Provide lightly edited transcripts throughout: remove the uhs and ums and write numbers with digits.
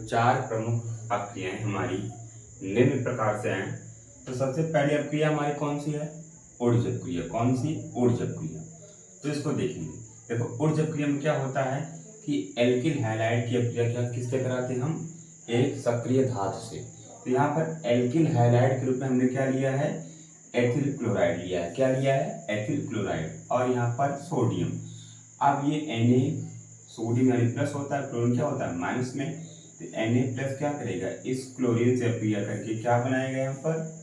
चार प्रमुख अपक्रियाएं हमारी निम्न प्रकार से हैं। तो सबसे पहली अपक्रिया हमारी कौन सी है? ऊर्ज अपक्रिया। कौन सी? ऊर्ज अपक्रिया। तो इसको देखेंगे। देखो ऊर्ज अपक्रिया में क्या होता है कि एल्किल हैलाइड की अपक्रिया क्या किससे कराते हैं हम? एक सक्रिय धातु से। तो यहाँ पर एल्किल हैलाइड के रूप में हमने क्या लिया है? एथिल क्लोराइड लिया है। क्या लिया है? Ethyl chloride. और यहाँ पर सोडियम। अब ये Na सोडियम यानी प्लस होता है, क्लोरीन क्या होता है माइनस में। तो Na प्लस क्या करेगा? इस क्लोरीन से अपक्रिया करके क्या बनाएगा? यहाँ पर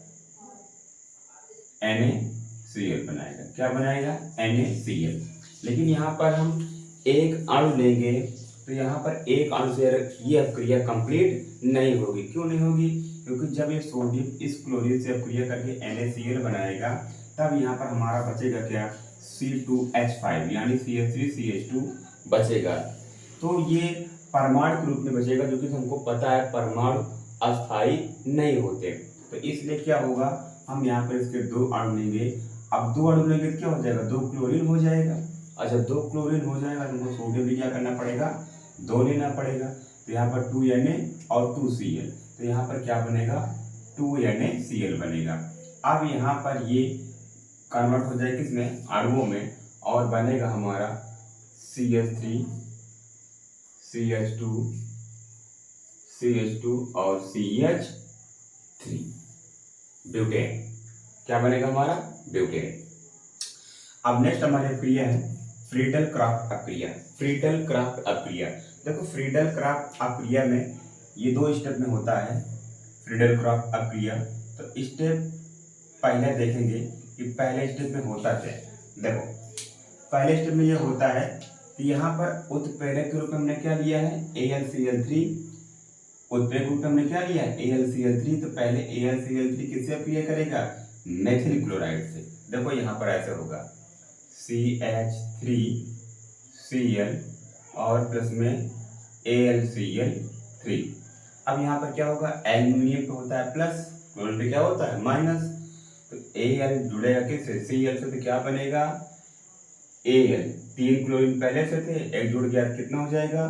NaCl बनाएगा। क्या बनाएगा? NaCl। लेकिन यहाँ पर हम एक अणु लेंगे तो यहाँ पर एक अणु से ये अपक्रिया कंप्लीट नहीं होगी। क्यों नहीं होगी? क्योंकि जब ये सोडियम इस क्लोरीन से अपक्रिया करके NaCl बनाएगा तब यहाँ पर हमारा बचेगा क्या? C2H5 यानी CH3CH2 बचेगा। तो ये परमाणु के रूप में बचेगा, जो कि हमको पता है परमाणु अस्थायी नहीं होते। तो इसलिए क्या होगा, हम यहाँ पर इसके दो अणु लेंगे। अब दो अणु लेंगे तो क्या हो जाएगा? दो क्लोरीन हो जाएगा। अच्छा, दो क्लोरीन हो जाएगा तो हमको सोडियम भी क्या करना पड़ेगा? दो लेना पड़ेगा। तो यहाँ पर 2Na और 2Cl। तो यहाँ पर क्या बनेगा? 2NaCl बनेगा। अब यहाँ पर ये कन्वर्ट हो जाए किसमें? अणुओं में, और बनेगा हमारा CH3 CH2 CH2 और CH3 ब्यूटेन। क्या बनेगा हमारा? ब्यूटेन। अब नेक्स्ट हमारी अपक्रिया है फ्रीडल क्राफ्ट अपक्रिया। फ्रीडल क्राफ्ट अपक्रिया, देखो फ्रीडल क्राफ्ट अपक्रिया में ये दो स्टेप में होता है फ्रीडल क्राफ्ट अपक्रिया। तो स्टेप पहले देखेंगे कि पहले स्टेप में होता क्या है। देखो पहले स्टेप में ये होता है कि यहाँ पर उत्प्रेरक के रूप में हमने क्या लिया है? AlCl3। उत्प्रेरक रूप में हमने क्या लिया है? AlCl3। तो पहले AlCl3 किससे अपक्रिया करेगा? मेथिल क्लोराइड से। देखो यहाँ पर ऐसे होगा CH3Cl और प्लस में AlCl3। अब यहाँ पर क्या होगा? एल्यूमिनियम पे होता है प्लस, क्लोरीन पे क्या होता है माइनस। तो Al जुड़ेगा किससे? Cl से। तो क्या बनेगा? Al। तीन क्लोरीन पहले से थे, एक जुड़ गया कितना हो जाएगा?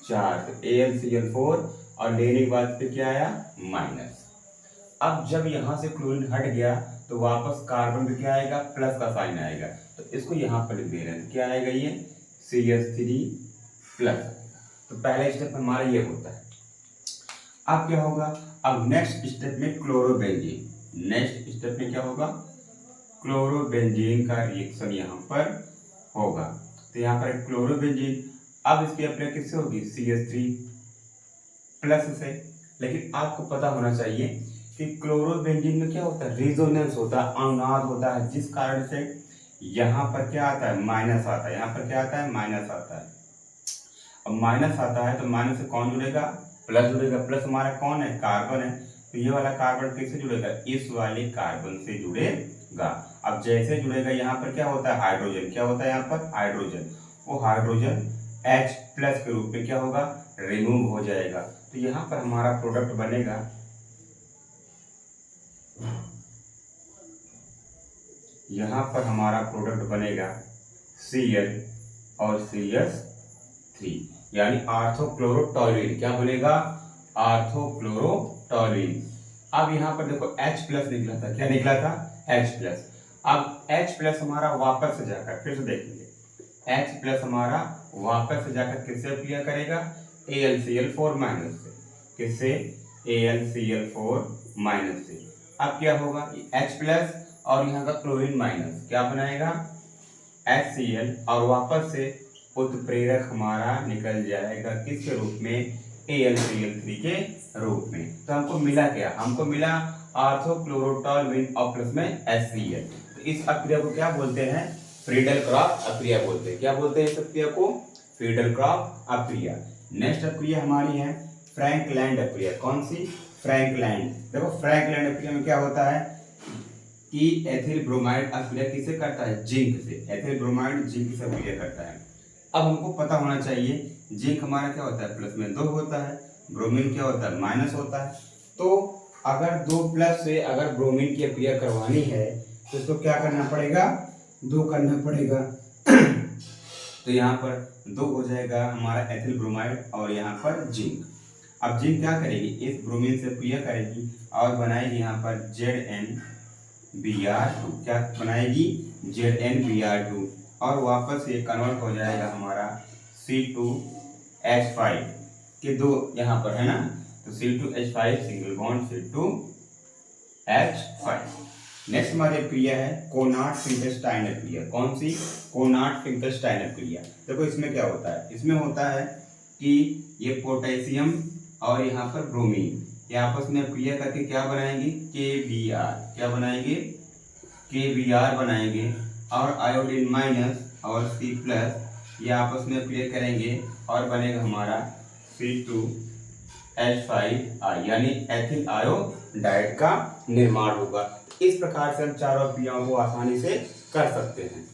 4। तो AlCl4 और लेने के बाद फिर क्या आया? माइनस। अब जब यहाँ से क्लोरीन हट गया तो वापस कार्बन पे क्या आएगा? प्लस का साइन आएगा। तो इसको यहाँ पर लिख दे रहे हैं। क्या आएगा ये? CH3 plus. तो पहले स्टेप हमारा ये होता है। अब क्या होगा? अब नेक्स्ट स्टेप में क्लोरोबेंजीन। नेक्स्ट स्टेप में क्या होगा? क्लोरोबेंजीन का रिएक्शन यहाँ पर होगा। तो यहाँ पर क्लोरोबेंजीन, अब इसकी अपक्रिया किससे होगी? CH3 प्लस से। लेकिन आपको पता होना चाहिए कि क्लोरोबेंजीन में क्या होता है? रेजोनेंस होता है, अनुनाद होता है, जिस कारण से यहाँ पर क्या आता है? माइनस आता है। यहाँ पर क्या आता है? माइनस आता है। अब माइनस आता है तो माइनस से कौन जुड़ेगा? प्लस जुड़ेगा। प्लस हमारा कौन है? कार्बन है। तो ये वाला कार्बन किससे जुड़ेगा? इस वाले कार्बन से जुड़ेगा। अब जैसे जुड़ेगा यहाँ पर क्या होता है? हाइड्रोजन। क्या होता है यहाँ पर? हाइड्रोजन। वो हाइड्रोजन H प्लस के रूप में क्या होगा? रिमूव हो जाएगा। तो यहाँ पर हमारा प्रोडक्ट बनेगा Cl और CH3 यानी आर्थोक्लोरोटोल्यूइन। क्या बनेगा? आर्थोक्लोरोटोल्यूइन। अब यहाँ पर देखो H प्लस निकला था। क्या निकला था? H plus. अब H प्लस हमारा वापस से जाकर, फिर से देखेंगे, H प्लस हमारा वापस से जाकर किससे अपक्रिया करेगा? AlCl4 माइनस से। किससे? AlCl4 माइनस से। अब क्या होगा? H प्लस और यहाँ का क्लोरीन माइनस क्या बनाएगा? HCl और वापस से उत्प्रेरक हमारा निकल जाएगा किसके रूप में? AlCl3 के रूप में। तो हमको मिला क्या? हमको मिला आर्थोक्लोरोटोल्यूइन और प्लस में HCl। तो इस अपक्रिया को क्या बोलते हैं? फ्रीडल क्राफ्ट अपक्रिया बोलते हैं। क्या बोलते हैं इस अपक्रिया को? फ्रीडल क्राफ्ट अपक्रिया। नेक्स्ट अपक्रिया हमारी है फ्रैंकलैंड अपक्रिया। कौन सी? फ्रैंकलैंड। देखो फ्रैंकलैंड अपक्रिया में क्या होता है कि एथिल ब्रोमाइड अपक्रिया किससे करता है? जिंक से। एथिल ब्रोमाइड जिंक से अपक्रिया करता है। अब हमको पता होना चाहिए जिंक हमारा क्या होता है? प्लस में 2 होता है, ब्रोमीन क्या होता है? माइनस होता है। तो अगर 2 प्लस से अगर ब्रोमीन की अपक्रिया करवानी है तो इसको क्या करना पड़ेगा? 2 करना पड़ेगा। तो यहाँ पर 2 हो जाएगा हमारा एथिल ब्रोमाइड और यहाँ पर जिंक। अब जिंक क्या करेगी, इस ब्रोमीन से क्रिया करेगी और बनाएगी यहाँ पर ZnBr2। क्या बनाएगी, ZnBr2, और वापस ये कन्वर्ट हो जाएगा हमारा C2H5 के दो यहाँ पर है ना, तो C2H5 single bond C2H5। Next हमारी क्रिया है कोनार्ड फिंकलस्टाइनर क्रिया। कौन सी, कोनार्ड फिंकलस्टाइनर क्रिया। देखो इसमें क्या होता है, इसमें होता है कि ये पोटेशियम और यहाँ पर ब्रोमीन ये आपस में क्रिया करके क्या बनाएंगे, KBr। क्या बनाएंगे, KBr बनाएंगे, और आयोडीन माइनस और C प्लस ये आपस में क्रिया करेंगे और बनेगा हमारा C2H5, यानी एथिल आयोडाइड का निर्माण होगा। इस प्रकार से हम चारों क्रियाओं को आसानी से कर सकते हैं।